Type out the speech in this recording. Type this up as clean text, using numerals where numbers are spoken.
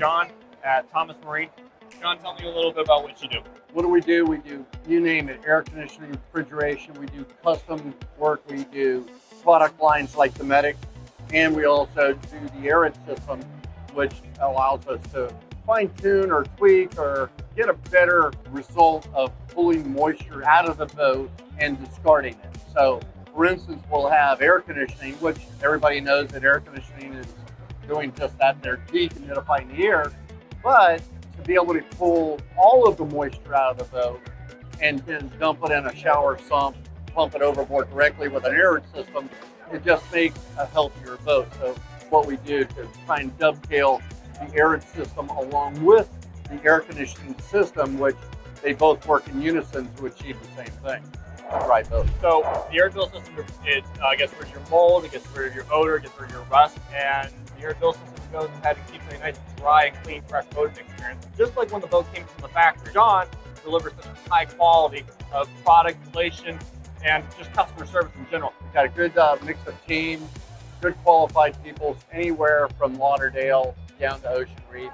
John at Thomas Marine. John, tell me a little bit about what you do. What do? We do, you name it, air conditioning, refrigeration, we do custom work, we do product lines like the Medic, and we also do the Arid system, which allows us to fine tune or tweak or get a better result of pulling moisture out of the boat and discarding it. So for instance, we'll have air conditioning, which everybody knows that air conditioning is doing just that. They're dehumidifying the air, but to be able to pull all of the moisture out of the boat and then dump it in a shower sump, pump it overboard directly with an Arid system, it just makes a healthier boat. So what we do to try and dovetail the Arid system along with the air conditioning system, which they both work in unison to achieve the same thing, a dry boat. So the Arid Bilge system, it gets rid of your mold, it gets rid of your odor, it gets rid of your rust, and the Arid Bilge system goes ahead and keeps a nice, dry, and clean, fresh boating experience. Just like when the boat came from the factory. John delivers such a high quality of product, relation, and just customer service in general. We've got a good mix of team, good qualified people anywhere from Lauderdale down to Ocean Reef.